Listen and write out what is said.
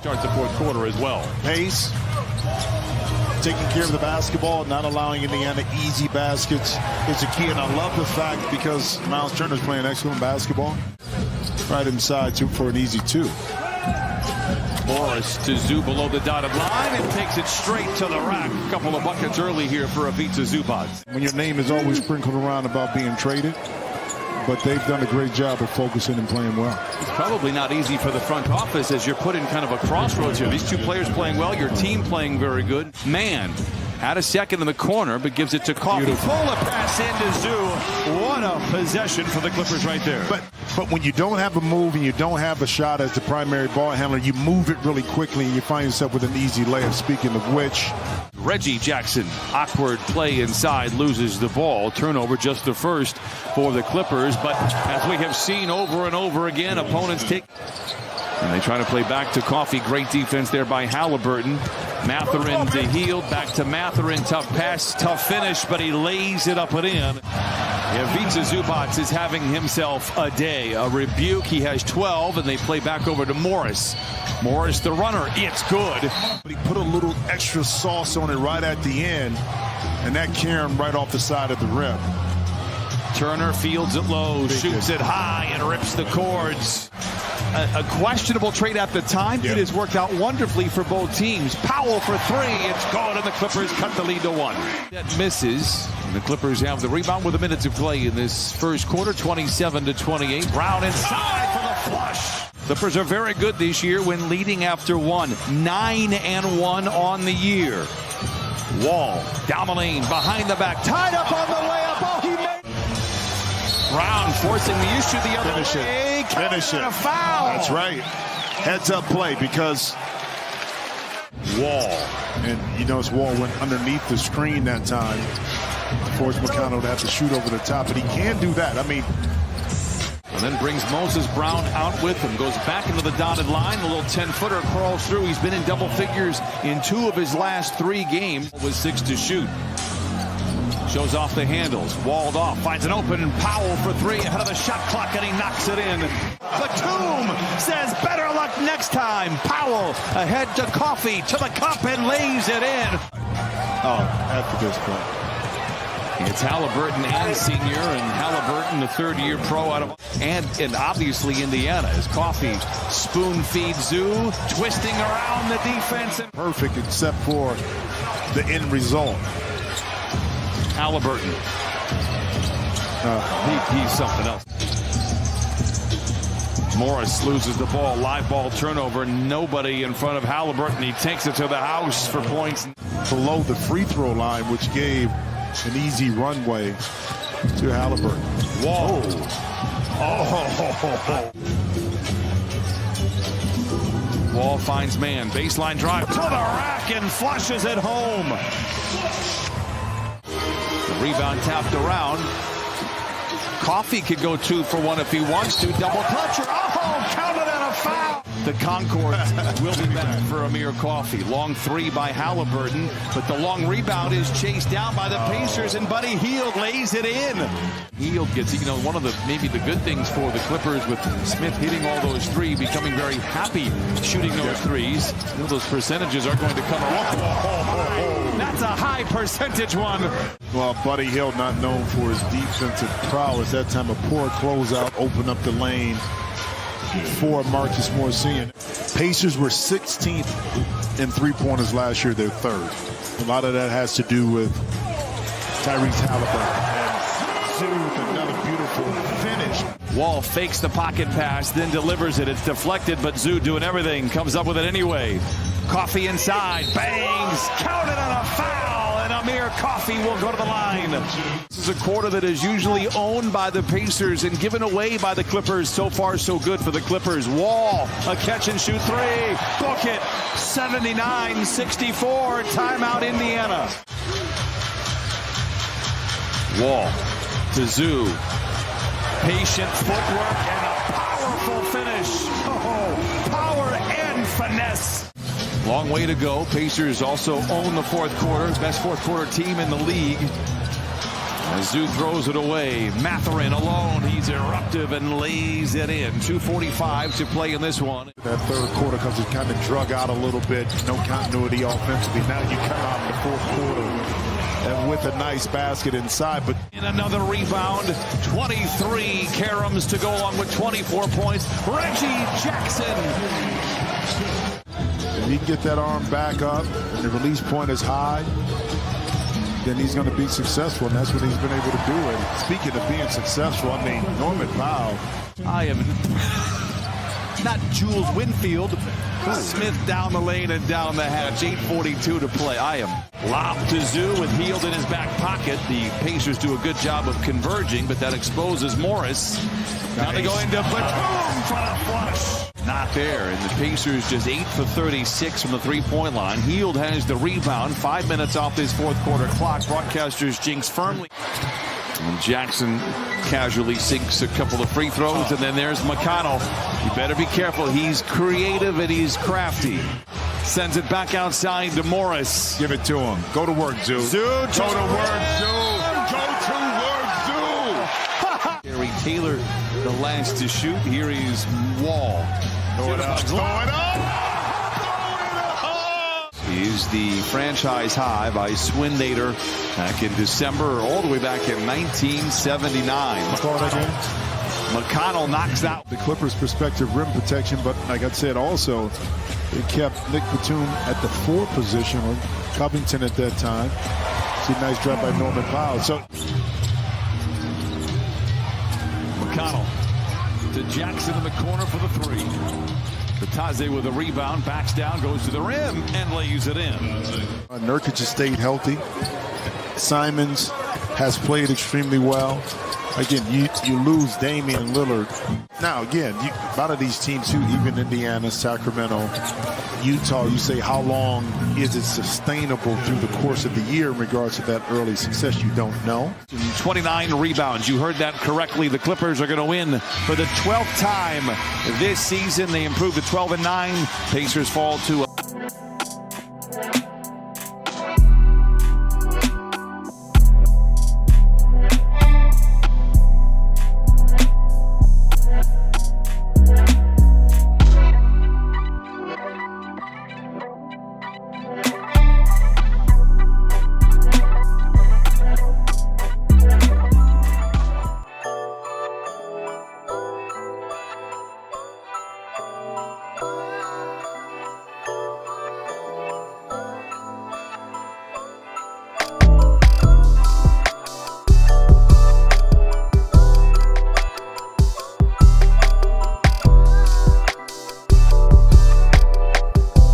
Start the fourth quarter as well. Pace, taking care of the basketball, not allowing Indiana easy baskets is a key. And I love the fact because Miles Turner's playing excellent basketball. Right inside for an easy two. Morris to Zoo below the dotted line and takes it straight to the rack. A couple of buckets early here for Ivica Zubac. When your name is always sprinkled around about being traded, but they've done a great job of focusing and playing well. It's probably not easy for the front office as you're put in kind of a crossroads here. These two players playing well, your team playing very good. Man had a second in the corner, but gives it to Coffey. Beautiful. Pull a pass into Zoo. What a possession for the Clippers right there. But when you don't have a move and you don't have a shot as the primary ball handler, you move it really quickly and you find yourself with an easy layup. Speaking of which, Reggie Jackson, awkward play inside, loses the ball. Turnover, just the first for the Clippers. But as we have seen over and over again, opponents take... And they try to play back to Coffey. Great defense there by Halliburton. Mathurin to Hield. Back to Mathurin. Tough pass, tough finish, but he lays it up and in. Ivica Zubac is having himself a day. A rebuke. He has 12, and they play back over to Morris. Morris, the runner. It's good. But he put a little extra sauce on it right at the end, and that carried him right off the side of the rim. Turner fields it low, shoots it high, and rips the cords. A questionable trade at the time. It has worked out wonderfully for both teams. Powell for three. It's good, and the Clippers cut the lead to 1. That misses. And the Clippers have the rebound with a minute to play in this first quarter, 27-28. Brown inside for the flush. Clippers are very good this year when leading after 1. 9-1 on the year. Wall down the lane, behind the back, tied up on the layup. Oh, he made. Brown forcing the issue the other way. Finish it. A foul. That's right. Heads up play because Wall. And you notice Wall went underneath the screen that time. Forced McConnell to have to shoot over the top, but he can do that. I mean. And then brings Moses Brown out with him. Goes back into the dotted line. A little 10-footer crawls through. He's been in double figures in 2 of his last 3 games. With 6 to shoot. Shows off the handles, walled off, finds an open Powell for 3 ahead of the shot clock, and he knocks it in. Batum says better luck next time. Powell ahead to Coffey, to the cup, and lays it in. Oh, after this play. It's Halliburton and senior, and Halliburton, the third-year pro out of... And obviously Indiana as Coffey spoon feeds Zoo, twisting around the defense. Perfect except for the end result. Halliburton. He's something else. Morris loses the ball. Live ball turnover. Nobody in front of Halliburton. He takes it to the house for points. Below the free throw line, which gave an easy runway to Halliburton. Whoa. Oh. Wall finds man. Baseline drive to the rack and flushes it home. The rebound tapped around. Coffey could go 2 for 1 if he wants to. Double clutcher. Oh, counted and a foul. The Concord will be back for Amir Coffey. Long 3 by Halliburton, but the long rebound is chased down by the Pacers, and Buddy Hield lays it in. Hield gets, one of the maybe the good things for the Clippers with Smith hitting all those 3, becoming very happy shooting those 3s. Those percentages are going to come around. That's a high percentage one. Well, Buddy Hield not known for his defensive prowess. That time a poor closeout opened up the lane for Marcus Morris. Pacers were 16th in 3-pointers last year. They're 3rd. A lot of that has to do with Tyrese Halliburton. And Zoo with another beautiful finish. Wall fakes the pocket pass, then delivers it. It's deflected, but Zoo doing everything. Comes up with it anyway. Coffey inside. Bangs. Counted on a foul. And Amir Coffey will go to the line. This is a quarter that is usually owned by the Pacers and given away by the Clippers. So far, so good for the Clippers. Wall, a catch and shoot 3. Book it. 79-64. Timeout, Indiana. Wall to Zoo. Patient footwork and a powerful finish. Oh, power and finesse. Long way to go. Pacers also own the fourth quarter. Best fourth quarter team in the league. Zoo throws it away. Mathurin alone. He's eruptive and lays it in. 2:45 to play in this one. That third quarter comes it kind of drug out a little bit. No continuity offensively. Now you come out in the fourth quarter and with a nice basket inside. But in another rebound, 23 Karams to go along with 24 points. Reggie Jackson. If he can get that arm back up and the release point is high, then he's going to be successful, and that's what he's been able to do. And speaking of being successful, I mean, Norman Powell. I am not Jules Winfield. Smith down the lane and down the hatch. 8:42 to play. I am lobbed to Zoo with Hield in his back pocket. The Pacers do a good job of converging, but that exposes Morris. Now they go into Batum for the flush. Not there, and the Pacers just 8 for 36 from the three-point line. Hield has the rebound. 5 minutes off this fourth quarter clock. Broadcasters jinx firmly. And Jackson casually sinks a couple of free throws, and then there's McConnell. You better be careful. He's creative and he's crafty. Sends it back outside to Morris. Give it to him. Go to work, Zoo. Zoo, go to work, Zoo. Go to work, Zoo. Gary Taylor, the last to shoot. Here is Wall. Throw it up. Throw it up. Is the franchise high by Swindater back in December, all the way back in 1979. McConnell knocks out. The Clippers' perspective rim protection, but like I said, also they kept Nick Batum at the 4 position, or Covington at that time. See a nice drop by Norman Powell. So McConnell to Jackson in the corner for the 3. Bataze with a rebound, backs down, goes to the rim, and lays it in. Nurkic has stayed healthy. Simons has played extremely well. Again, you lose Damian Lillard. Now, again, a lot of these teams too, even Indiana, Sacramento, Utah, you say how long is it sustainable through the course of the year in regards to that early success? You don't know. 29 rebounds. You heard that correctly. The Clippers are going to win for the 12th time this season. They improve to 12-9. Pacers fall to